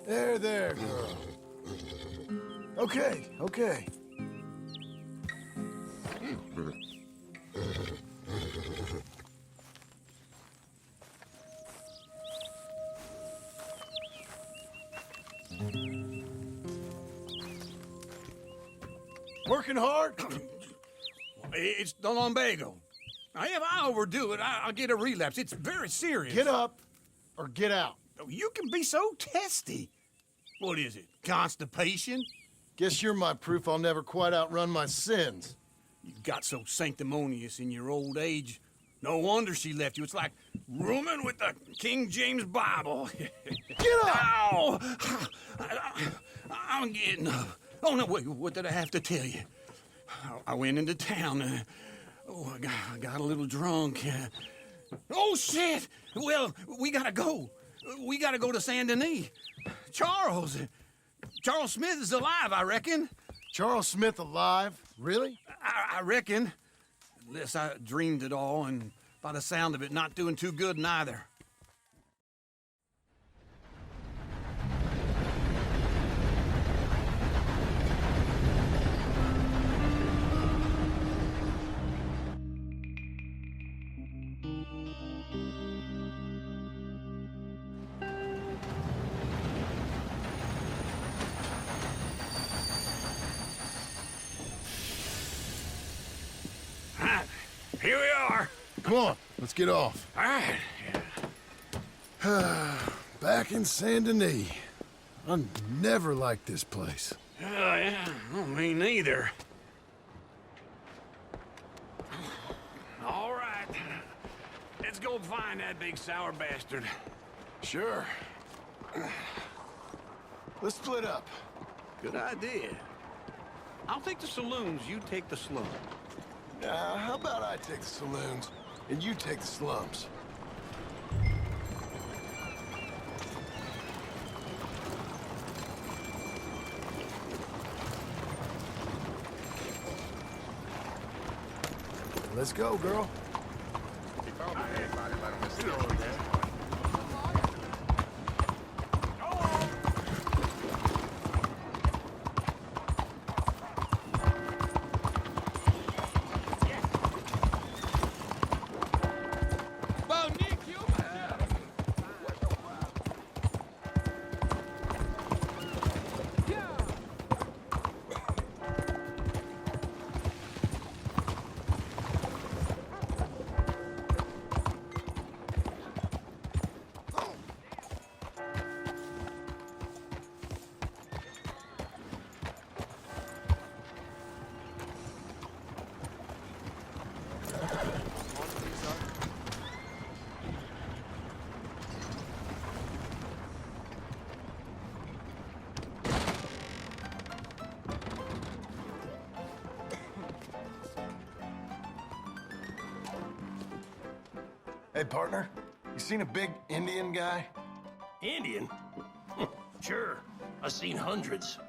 There, girl. Okay, okay. Working hard? It's the lumbago. Now, if I overdo it, I'll get a relapse. It's very serious. Get up or get out. Oh, you can be so testy. What is it, constipation? Guess you're my proof I'll never quite outrun my sins. You got so sanctimonious in your old age. No wonder she left you. It's like rooming with the King James Bible. Get up! Ow! I'm getting up. Oh, no, wait, what did I have to tell you? I went into town. I got a little drunk. Oh, shit! Well, we gotta go. We gotta go to Saint Denis. Charles Smith is alive, I reckon. Charles Smith alive? Really? I reckon. Unless I dreamed it all, and by the sound of it, not doing too good neither. Here we are. Come on, let's get off. All right. Back in Saint Denis. I never liked this place. Yeah, well, me neither. All right. Let's go find that big sour bastard. Sure. Let's split up. Good idea. I'll take the saloons, you take the slums. How about I take the saloons and you take the slums? Let's go, girl. Hey, partner, you seen a big Indian guy? Indian? Sure. I've seen hundreds.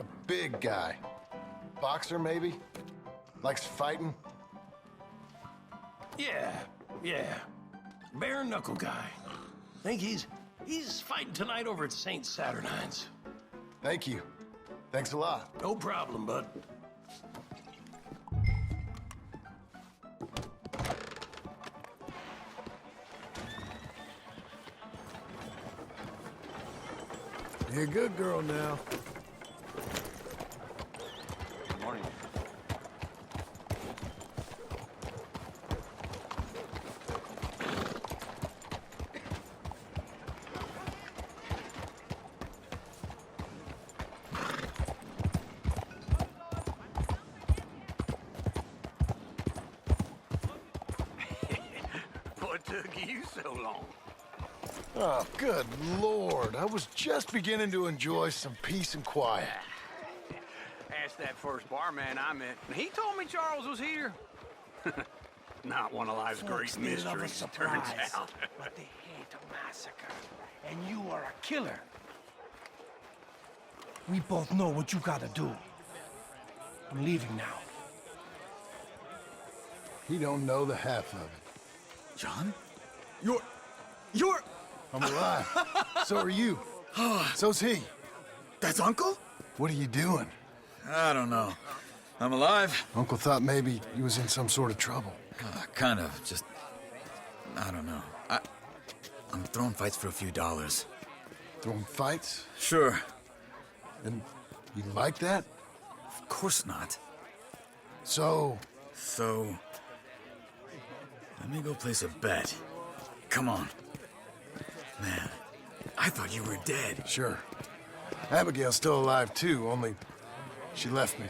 A big guy. Boxer, maybe? Likes fighting? Yeah. Bare knuckle guy. Think he's fighting tonight over at St. Saturnine's. Thank you. Thanks a lot. No problem, bud. You're a good girl now. Good morning. What took you so long? Oh, good Lord. I was just beginning to enjoy some peace and quiet. Asked that first barman I met. He told me Charles was here. Not one of life's great mysteries, turns out. But they hate a massacre. And you are a killer. We both know what you gotta do. I'm leaving now. He don't know the half of it. John? I'm alive. So are you. So's he. That's Uncle? What are you doing? I don't know. I'm alive. Uncle thought maybe you was in some sort of trouble. Kind of. Just... I don't know. I'm throwing fights for a few dollars. Throwing fights? Sure. And you like that? Of course not. So... So... Let me go place a bet. Come on. Man, I thought you were dead. Sure. Abigail's still alive, too, only she left me.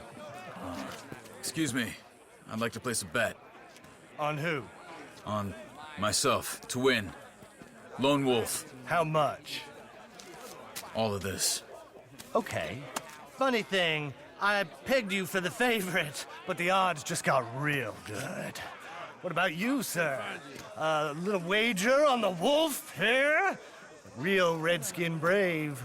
Excuse me. I'd like to place a bet. On who? On myself, to win. Lone Wolf. How much? All of this. Okay. Funny thing, I pegged you for the favorite, but the odds just got real good. What about you, sir? A little wager on the wolf here? Real redskin brave.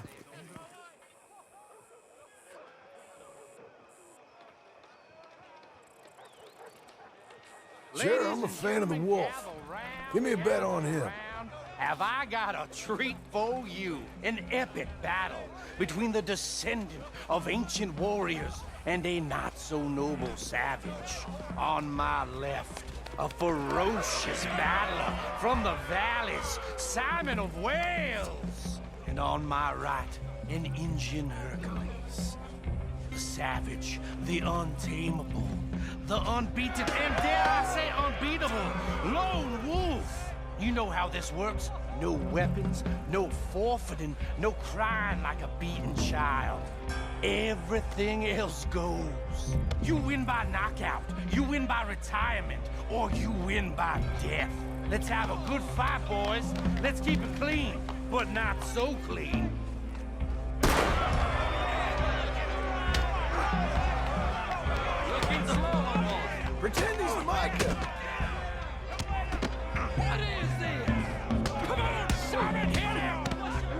Sure, I'm a fan of the wolf. Give me a bet on him. Have I got a treat for you? An epic battle between the descendant of ancient warriors and a not-so-noble savage. On my left, a ferocious battler from the valleys, Simon of Wales. And on my right, an Indian Hercules. The savage, the untamable, the unbeaten, and dare I say unbeatable, Lone Wolf. You know how this works. No weapons, no forfeiting, no crying like a beaten child. Everything else goes. You win by knockout, you win by retirement, or you win by death. Let's have a good fight, boys. Let's keep it clean, but not so clean. Looking slow. Pretend he's the Micah. What is this? Come on, Simon, hit him!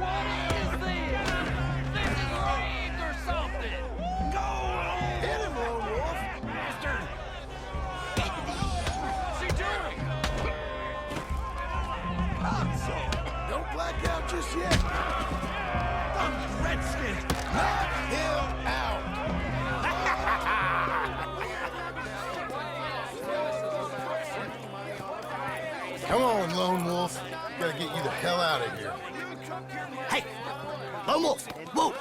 What is this? This is rigged or something! Go! Hit him, Lone Wolf. Bastard! What's he doing? Don't black out just yet. Redskin! Knock him out. Come on, Lone Wolf. Gotta get you the hell out of here. Hey! Lone Wolf! Whoa!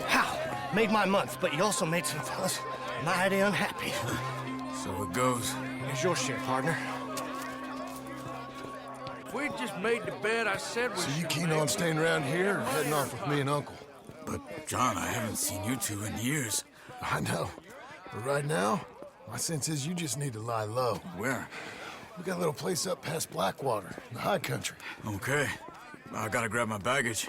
How? Made my month, but you also made some fellas mighty unhappy. So it goes. Here's your share, partner. If we just made the bed I said we So you should keen make, on staying around here or heading off with me and Uncle? But, John, I haven't seen you two in years. I know. But right now, my sense is you just need to lie low. Where? We got a little place up past Blackwater, in the high country. Okay. I gotta grab my baggage.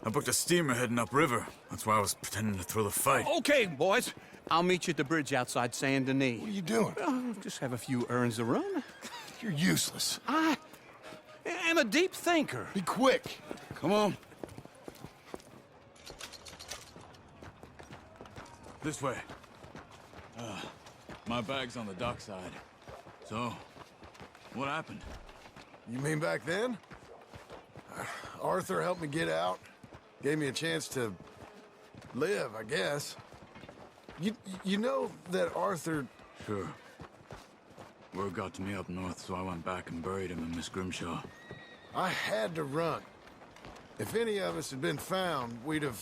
I booked a steamer heading upriver. That's why I was pretending to throw the fight. Okay, boys. I'll meet you at the bridge outside Saint Denis. What are you doing? Just have a few errands to run. You're useless. I am a deep thinker. Be quick. Come on. This way. My bag's on the dockside. So, what happened? You mean back then? Arthur helped me get out. Gave me a chance to live, I guess. You know that Arthur... Sure. Word got to me up north, so I went back and buried him in Miss Grimshaw. I had to run. If any of us had been found, we'd have...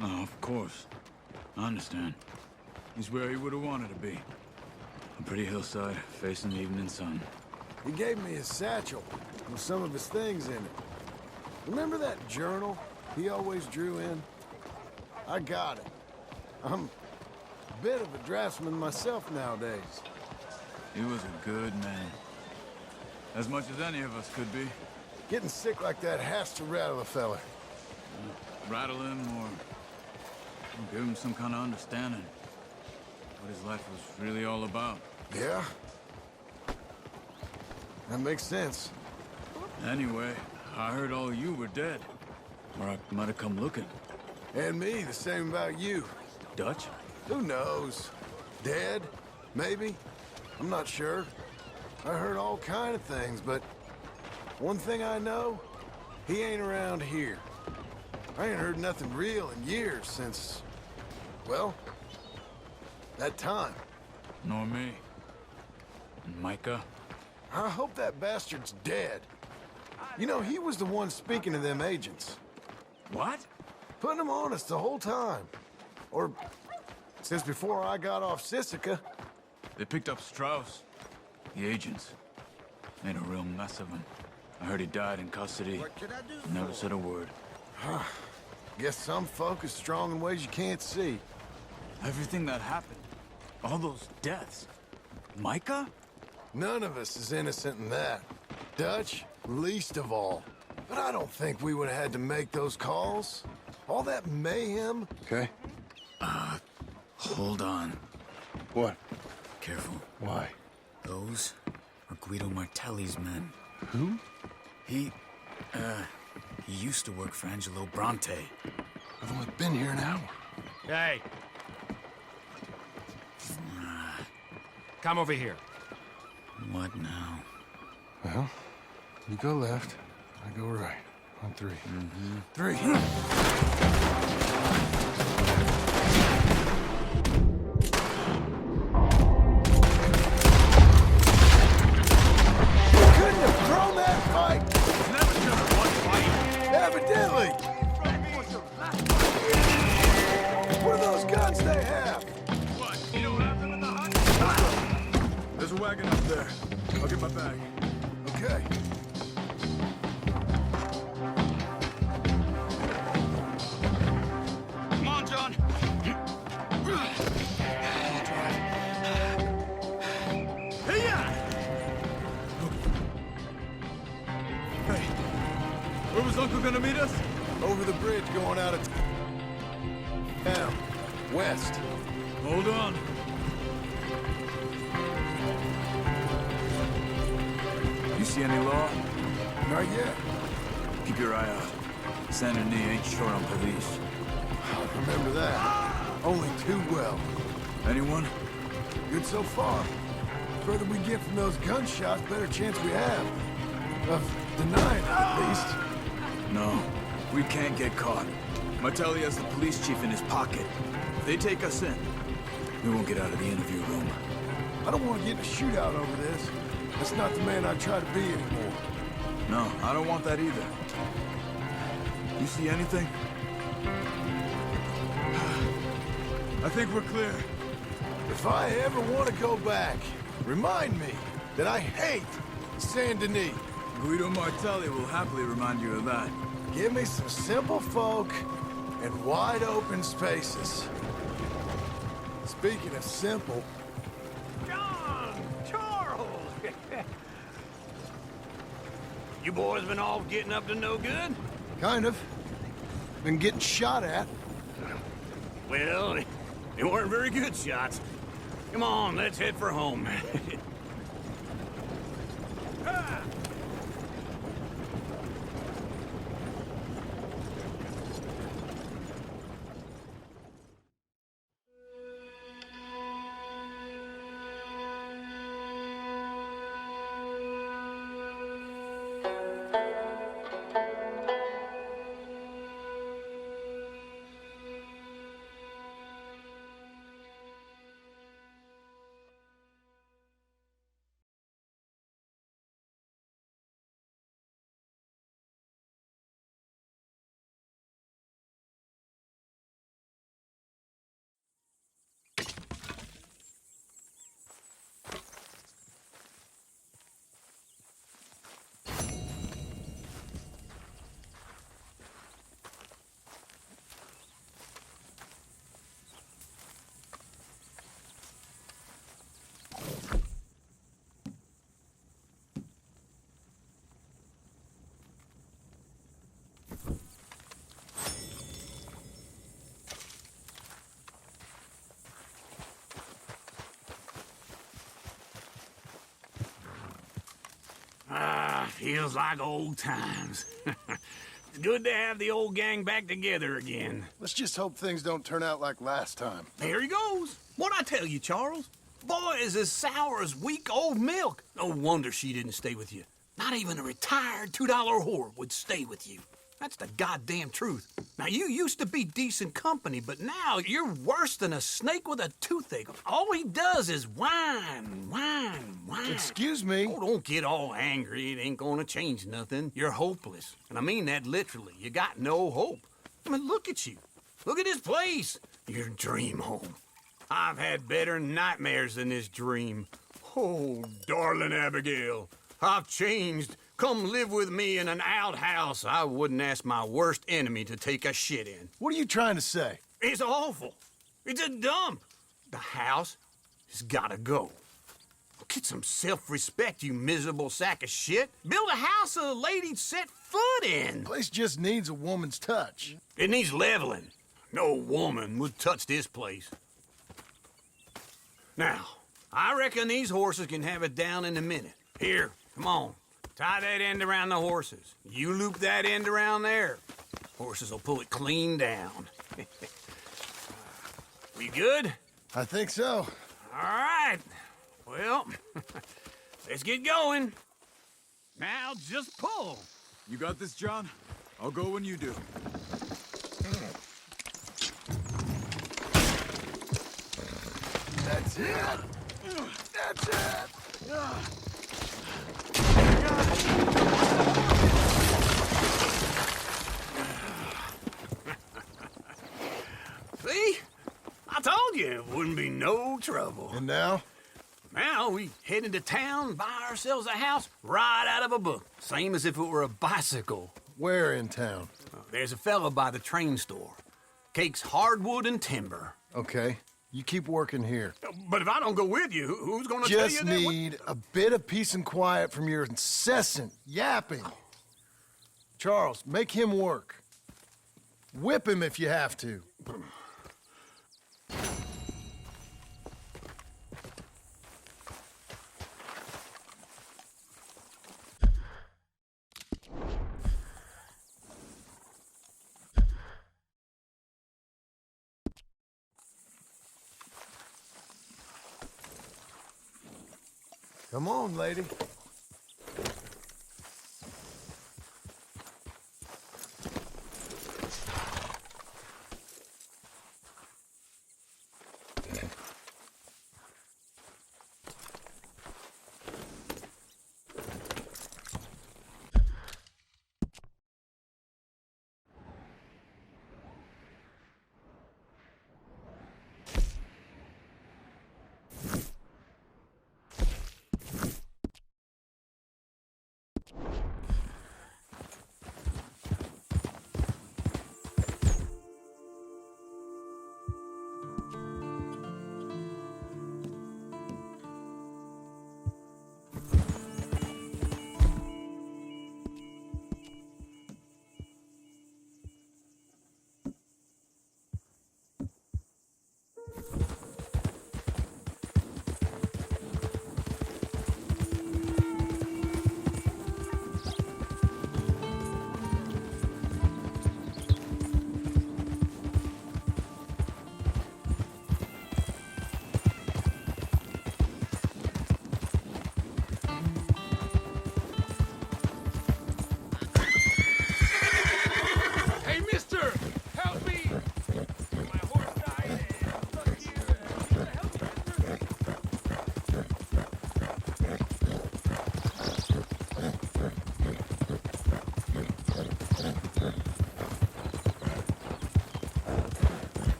Oh, of course. I understand. He's where he would have wanted to be. A pretty hillside, facing the evening sun. He gave me his satchel with some of his things in it. Remember that journal he always drew in? I got it. I'm a bit of a draftsman myself nowadays. He was a good man. As much as any of us could be. Getting sick like that has to rattle a fella. Rattle him or give him some kind of understanding. What his life was really all about. Yeah? That makes sense. Anyway, I heard all you were dead. Or I might have come looking. And me, the same about you. Dutch? Who knows? Dead? Maybe? I'm not sure. I heard all kind of things, but one thing I know, he ain't around here. I ain't heard nothing real in years since, well, that time. Nor me. And Micah? I hope that bastard's dead. You know, he was the one speaking to them agents. What? Putting them on us the whole time. Or since before I got off Sisika. They picked up Strauss. The agents. Made a real mess of him. I heard he died in custody. Never said a word. Guess some folk is strong in ways you can't see. Everything that happened. All those deaths. Micah? None of us is innocent in that. Dutch, least of all. But I don't think we would have had to make those calls. All that mayhem. Okay. Hold on. What? Careful. Why? Those are Guido Martelli's men. Who? He used to work for Angelo Bronte. I've only been here an hour. Hey. Come over here. What now? Well, you go left, I go right. On three. Three. Couldn't have thrown that fight. It's never just one fight. Evidently. What are those guns they have? What? You don't have them in the hut? There's a wagon up there. I'll get my bag. Okay. Come on, John. Hey, where was Uncle gonna meet us? Over the bridge going out of town. West. Hold on. You see any law? Not yet. Keep your eye out. Saint Denis ain't short on police. Remember that. Only too well. Anyone? Good so far. Further we get from those gunshots, better chance we have. Of denying it, at least. No, we can't get caught. Martelli has the police chief in his pocket. If they take us in, we won't get out of the interview room. I don't want to get in a shootout over this. That's not the man I try to be anymore. No, I don't want that either. You see anything? I think we're clear. If I ever want to go back, remind me that I hate Saint Denis. Guido Martelli will happily remind you of that. Give me some simple folk and wide open spaces. Speaking of simple, John! Charles! You boys been all getting up to no good? kind of. Been getting shot at. Well, they weren't very good shots. Come on, let's head for home. Feels like old times. It's good to have the old gang back together again. Let's just hope things don't turn out like last time. There he goes. What'd I tell you, Charles? Boy is as sour as weak old milk. No wonder she didn't stay with you. Not even a retired $2 whore would stay with you. That's the goddamn truth. Now, you used to be decent company, but now you're worse than a snake with a toothache. All he does is whine. Excuse me? Oh, don't get all angry. It ain't gonna change nothing. You're hopeless. And I mean that literally. You got no hope. I mean, look at you. Look at this place. Your dream home. I've had better nightmares than this dream. Oh, darling Abigail, I've changed. Come live with me in an outhouse I wouldn't ask my worst enemy to take a shit in. What are you trying to say? It's awful. It's a dump. The house has gotta go. Get some self-respect, you miserable sack of shit. Build a house a lady'd set foot in. Place just needs a woman's touch. It needs leveling. No woman would touch this place. Now, I reckon these horses can have it down in a minute. Here, come on. Tie that end around the horses. You loop that end around there. Horses will pull it clean down. We good? I think so. All right. Well, let's get going. Now just pull. You got this, John? I'll go when you do. That's it. That's it. See? I told you it wouldn't be no trouble. And now? Now we head into town, buy ourselves a house right out of a book. Same as if it were a bicycle. Where in town? There's a fella by the train store. Cakes hardwood and timber. Okay. You keep working here. But if I don't go with you, who's gonna tell you Just that? need a bit of peace and quiet from your incessant yapping. Charles, make him work. Whip him if you have to. Come on, lady. Hey, mister! Help me! My horse died and I'm stuck here. Help me, mister!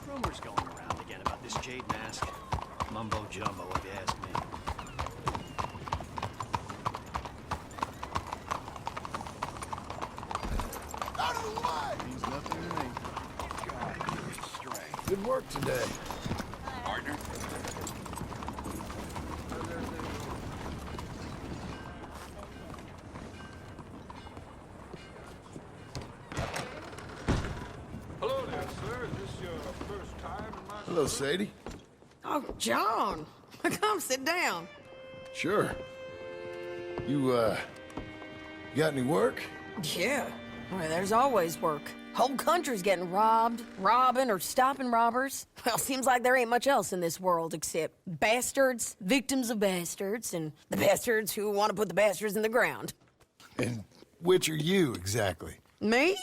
Rumors going around again about this jade mask. Mumbo jumbo, if you ask me. Out of the way! Means nothing to me. God, you're straight. Good work today. Partner. Hello there, sir. Is this your first time in my... Hello, Sadie. Oh, John. Come sit down. Sure. You got any work? Yeah. Well, there's always work. Whole country's getting robbed, robbing, or stopping robbers. Well, seems like there ain't much else in this world except bastards, victims of bastards, and the bastards who want to put the bastards in the ground. And which are you, exactly? Me?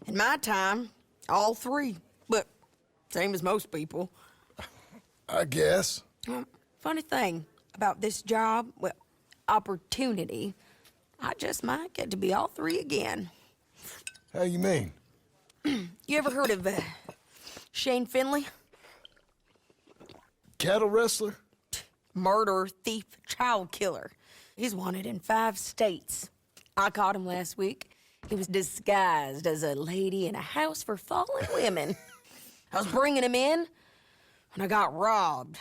In my time, all three. But same as most people. I guess. Funny thing about this job, well, opportunity, I just might get to be all three again. How you mean? You ever heard of Shane Finley? Cattle wrestler? Murderer, thief, child killer. He's wanted in 5 states. I caught him last week. He was disguised as a lady in a house for fallen women. I was bringing him in, and I got robbed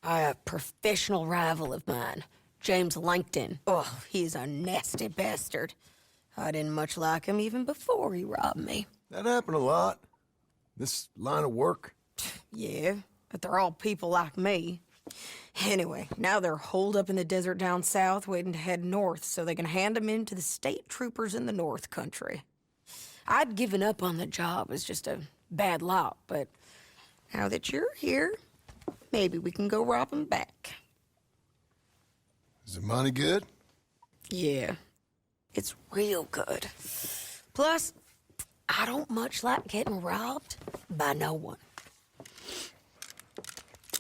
by a professional rival of mine, James Langton. Oh, he's a nasty bastard. I didn't much like him even before he robbed me. That happened a lot. This line of work. Yeah, but they're all people like me. Anyway, now they're holed up in the desert down south waiting to head north so they can hand them in to the state troopers in the north country. I'd given up on the job as just a bad lot, but now that you're here, maybe we can go rob them back. Is the money good? Yeah, it's real good. Plus, I don't much like getting robbed by no one.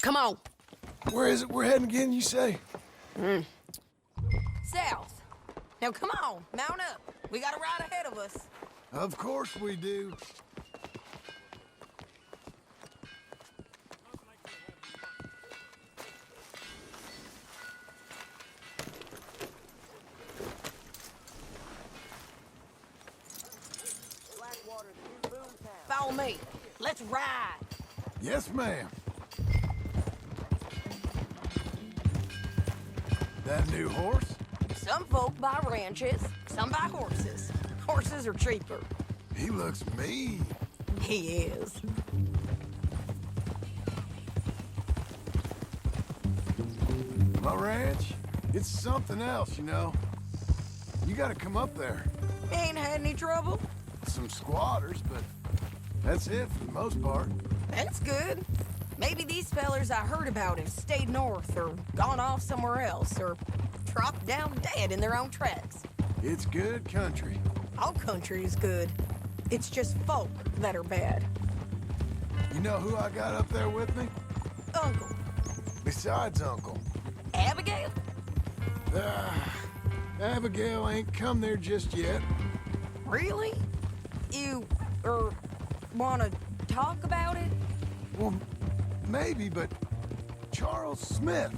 Come on. Where is it we're heading again, you say? South. Now come on, mount up. We got a ride ahead of us. Of course we do. Follow me. Let's ride. Yes, ma'am. That new horse? Some folk buy ranches, some buy horses. Horses are cheaper. He looks mean. He is. My ranch, it's something else, you know. You gotta come up there. Ain't had any trouble? Some squatters, but that's it for the most part. That's good. Maybe these fellers I heard about have stayed north or gone off somewhere else or dropped down dead in their own tracks. It's good country. All country is good. It's just folk that are bad. You know who I got up there with me? Uncle. Besides Uncle. Abigail? Abigail ain't come there just yet. Really? You, wanna talk about it? Well, maybe, but Charles Smith.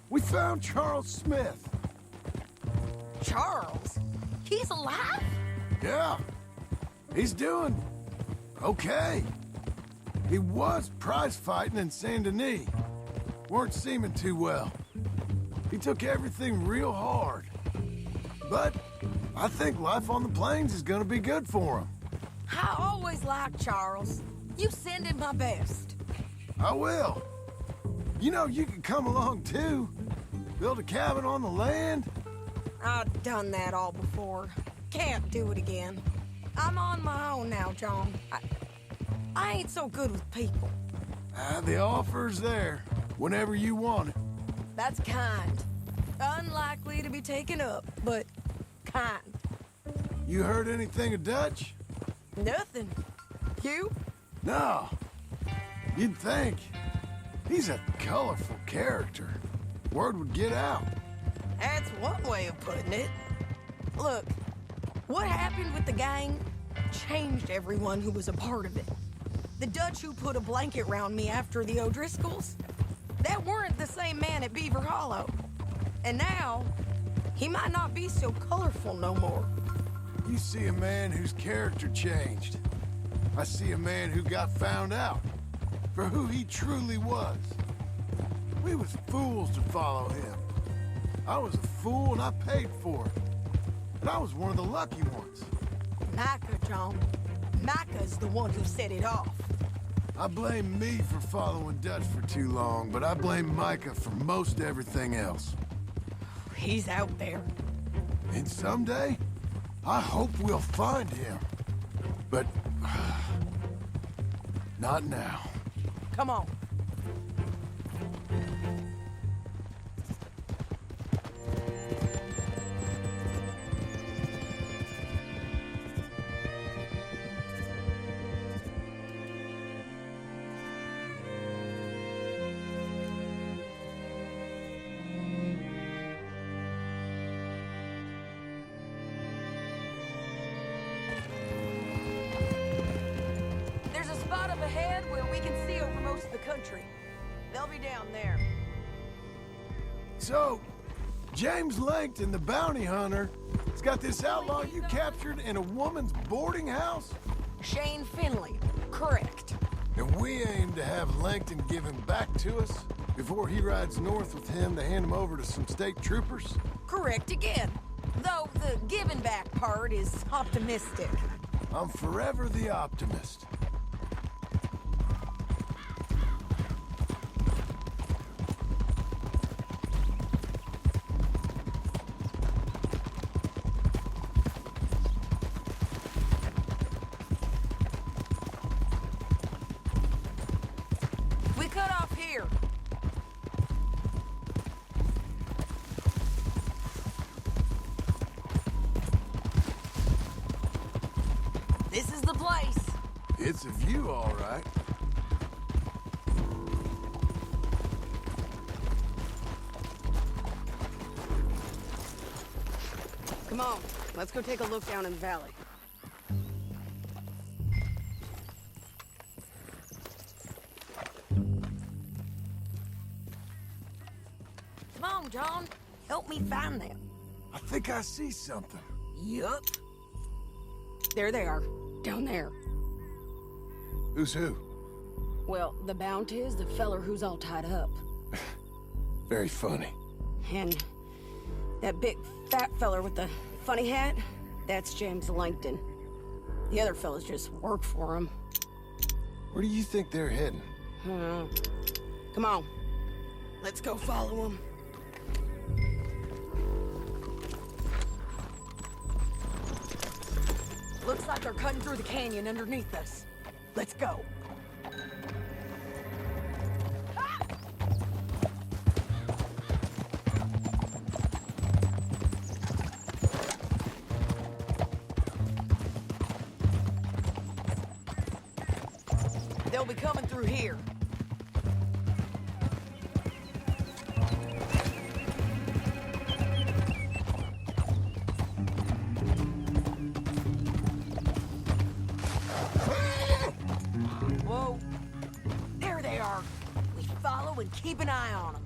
We found Charles Smith. Charles? He's alive? Yeah. He's doing okay. He was prize fighting in Saint Denis. Weren't seeming too well. He took everything real hard. But I think life on the plains is gonna be good for him. I always liked Charles. You send him my best. I will. You know, you can come along too. Build a cabin on the land. I've done that all before. Can't do it again. I'm on my own now, John. I ain't so good with people. The offer's there, whenever you want it. That's kind. Unlikely to be taken up, but kind. You heard anything of Dutch? Nothing. You? No. You'd think. He's a colorful character. Word would get out. That's one way of putting it. Look, what happened with the gang changed everyone who was a part of it. The Dutch who put a blanket round me after the O'Driscolls, that weren't the same man at Beaver Hollow. And now, he might not be so colorful no more. You see a man whose character changed. I see a man who got found out. for who he truly was. We was fools to follow him. I was a fool and I paid for it. But I was one of the lucky ones. Micah, John. Micah's the one who set it off. I blame me for following Dutch for too long, but I blame Micah for most everything else. He's out there. And someday, I hope we'll find him. But... not now. Come on. There's a spot up ahead where we can see over most of the country. They'll be down there. So, James Langton, the bounty hunter, has got this outlaw you captured in a woman's boarding house? Shane Finley. Correct. And we aim to have Langton give him back to us before he rides north with him to hand him over to some state troopers? Correct again. Though the giving back part is optimistic. I'm forever the optimist. We cut off here. This is the place. It's a view, all right. Come on, let's go take a look down in the valley. Come on, John. Help me find them. I think I see something. Yup. There they are, down there. Who's who? Well, the bounty is the feller who's all tied up. Very funny. And that big fat feller with the funny hat, that's James Langton. The other fellas just work for him. Where do you think they're heading? Come on. Let's go follow them. Looks like they're cutting through the canyon underneath us. Let's go. They'll be coming through here. Whoa. There they are. We follow and keep an eye on them.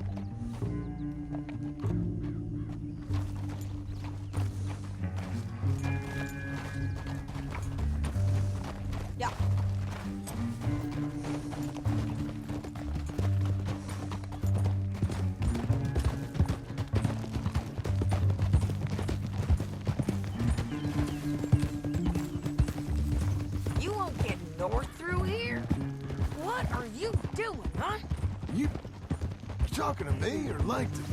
Yeah. You won't get north through here? What are you doing, huh? You talking to me or Langton?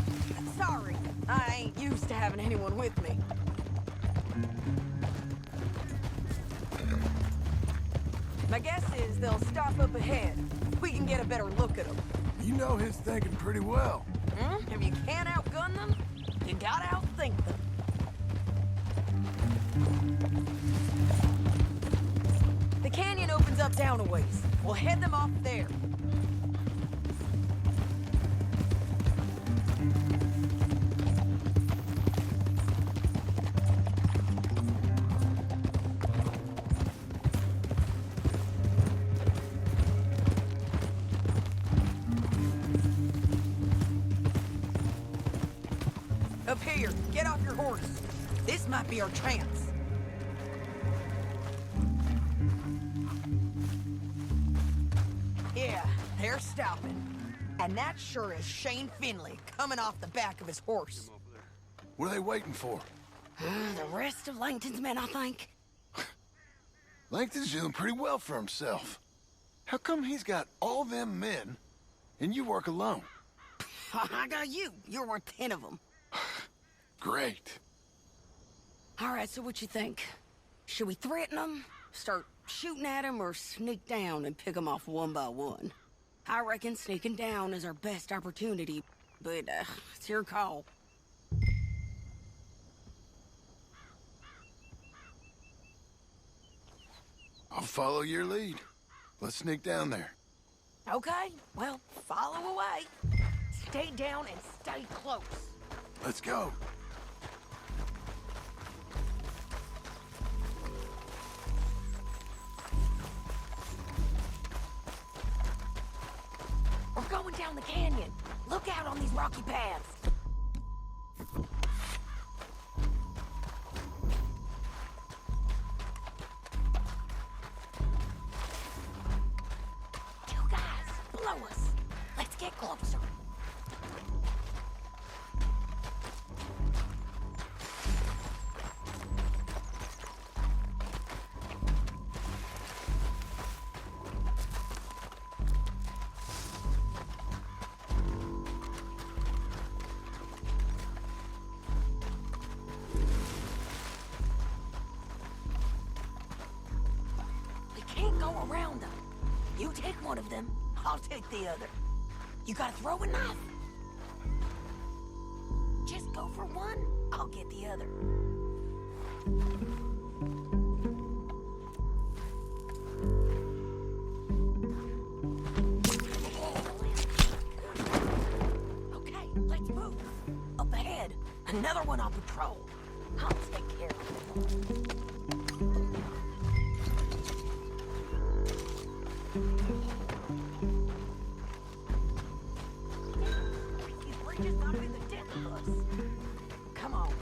Sorry, I ain't used to having anyone with me. My guess is they'll stop up ahead. We can get a better look at them. You know his thinking pretty well. If you can't outgun them, you gotta outthink them. The canyon opens up down a ways. We'll head them off there. Up here, get off your horse. This might be our chance. Yeah, They're stopping. And that sure is Shane Finley coming off the back of his horse. What are they waiting for? The rest of Langton's men, I think. Langton's doing pretty well for himself. How come he's got all them men, and you work alone? I got you. You're worth 10 of them. Great. All right, so what you think? Should we threaten them, start shooting at them, or sneak down and pick them off one by one? I reckon sneaking down is our best opportunity, but it's your call. I'll follow your lead. Let's sneak down there. Okay, well, follow away. Stay down and stay close. Let's go. We're going down the canyon. Look out on these rocky paths. You guys, blow us. Let's get closer. Can't go around them. You take one of them, I'll take the other. You gotta throw a knife. Just go for one, I'll get the other. Okay, let's move. Up ahead, another one on patrol. I'll take care of it. Come on.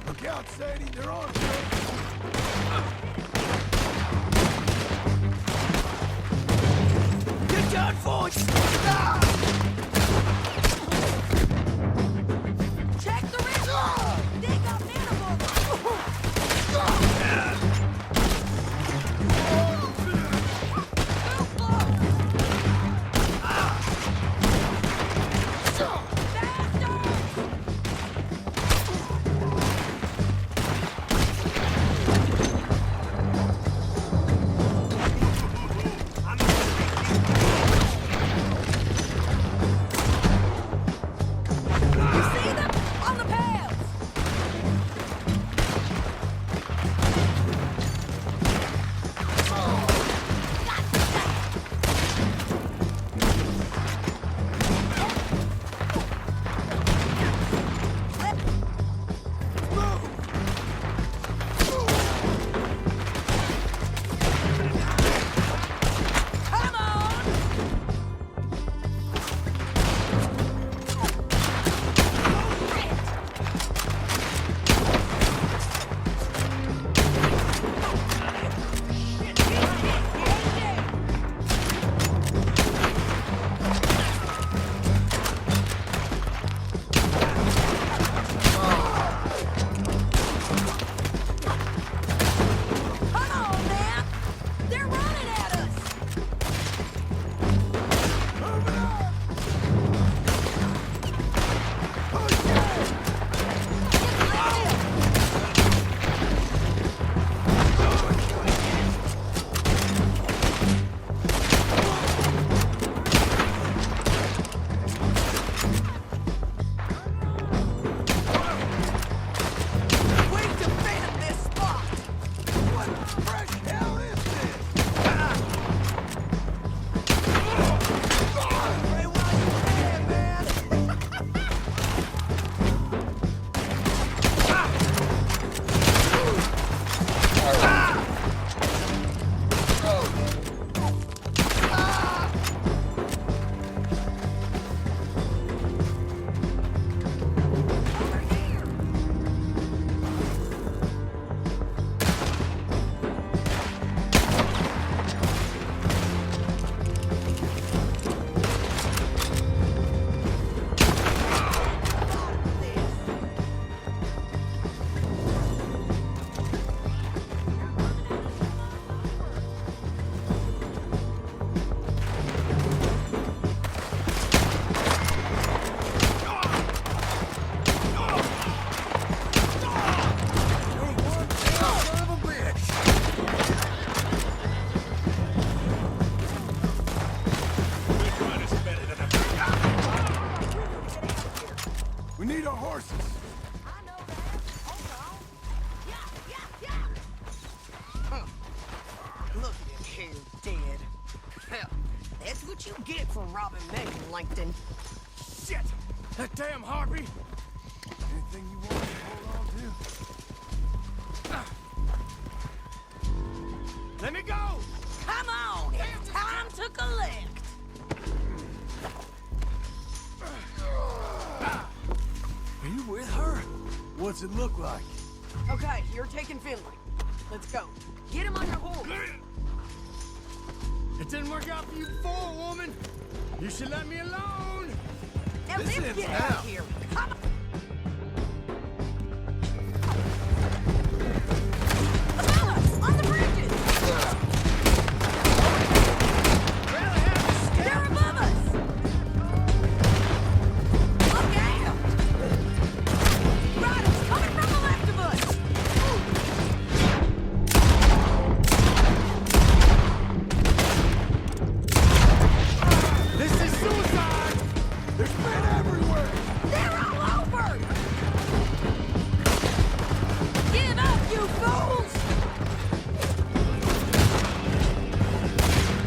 Look out, Sadie, they're on. You're done for! Check the river! They got animals! robbing Meg, Langton. Shit! That damn harpy! Anything you want to hold on to? Let me go! Come on, it's time to collect. Are you with her? What's it look like? Okay, you're taking Finley. Let's go. Get him on your horse. It didn't work out for you before, woman. You should let me alone. Now This let's ends get out now. of here. Come on. Above us, on the bridges. They're above us. Look out. Riders coming from the left of us. This is suicide! There's men everywhere! They're all over. Give up, you fools.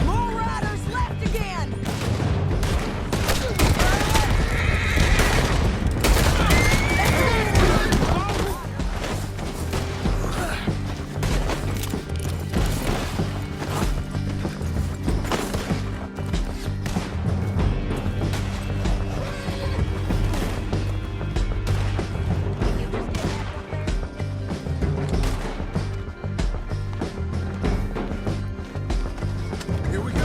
More riders left again. Here we go!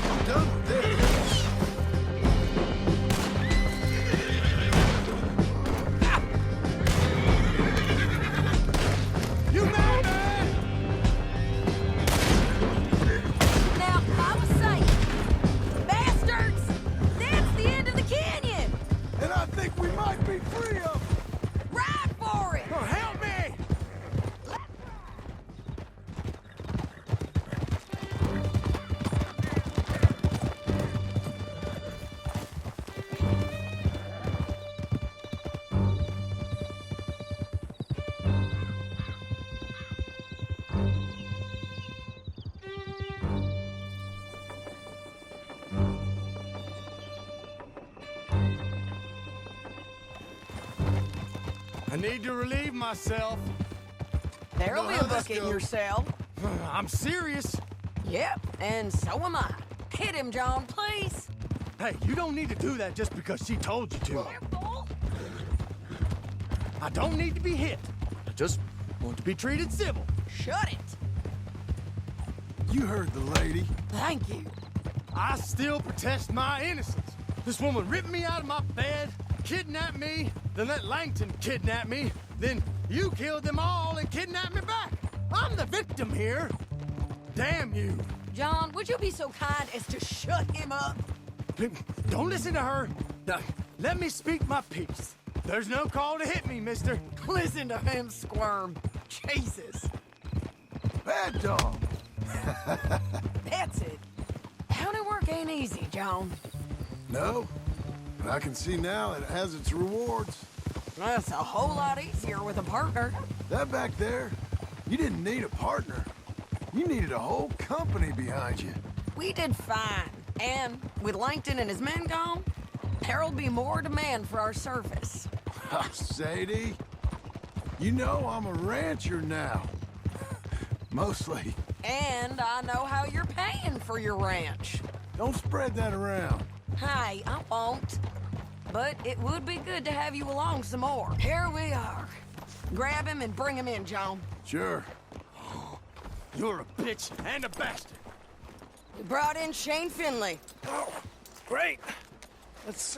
I'm done with this. You mad, man? Now, I was saying, bastards, that's the end of the canyon. And I think we might be free of them. Ride for it. Oh, help me! I need to relieve myself. There'll be a let's bucket in go. your cell. I'm serious. Yep, and so am I. Hit him, John, please. Hey, you don't need to do that just because she told you to. Careful. I don't need to be hit. I just want to be treated civil. Shut it. You heard the lady. Thank you. I still protest my innocence. This woman ripped me out of my bed, kidnapped me, then let Langton kidnap me, then you killed them all and kidnapped me back. I'm the victim here. Damn you. John, would you be so kind as to shut him up? Don't listen to her. Now, let me speak my piece. There's no call to hit me, mister. Listen to him squirm. Jesus. Bad dog. That's it. County work ain't easy, John. No, but I can see now it has its rewards. That's a whole lot easier with a partner. That back there, you didn't need a partner. You needed a whole company behind you. We did fine. And with Langton and his men gone, there'll be more demand for our service. Sadie, you know I'm a rancher now. Mostly. And I know how you're paying for your ranch. Don't spread that around. Hey, I won't. But it would be good to have you along some more. Here we are. Grab him and bring him in, John. Sure. You're a bitch and a bastard. We brought in Shane Finley. Oh, great. Let's,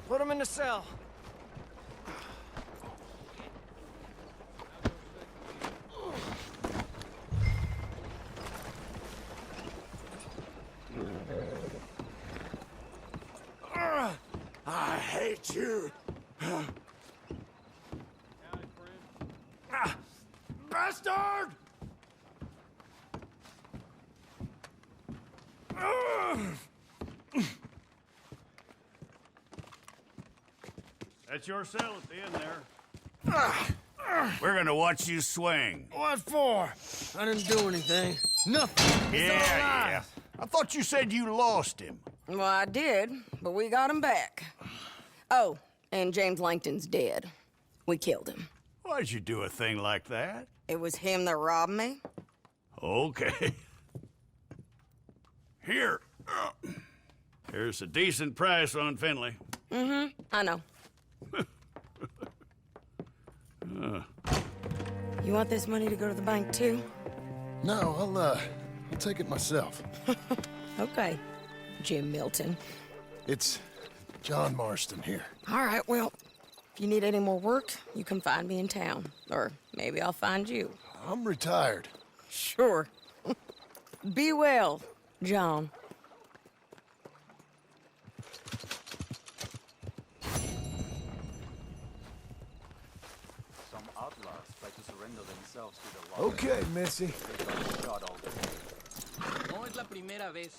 put him in the cell. I hate you. Bastard! That's your cell at the end there. We're gonna watch you swing. What for? I didn't do anything. Nothing. Yeah. I thought you said you lost him. Well, I did, but we got him back. Oh, and James Langton's dead. We killed him. Why'd you do a thing like that? It was him that robbed me. Okay. Here. Here's a decent price on Finley. Mm-hmm, I know. You want this money to go to the bank, too? No, I'll take it myself. Okay, Jim Milton. It's John Marston here. All right, well, if you need any more work, you can find me in town. Or maybe I'll find you. I'm retired. Sure. Be well, John. Some outlaws try to surrender themselves to the law. Okay, Missy. No es la primera vez.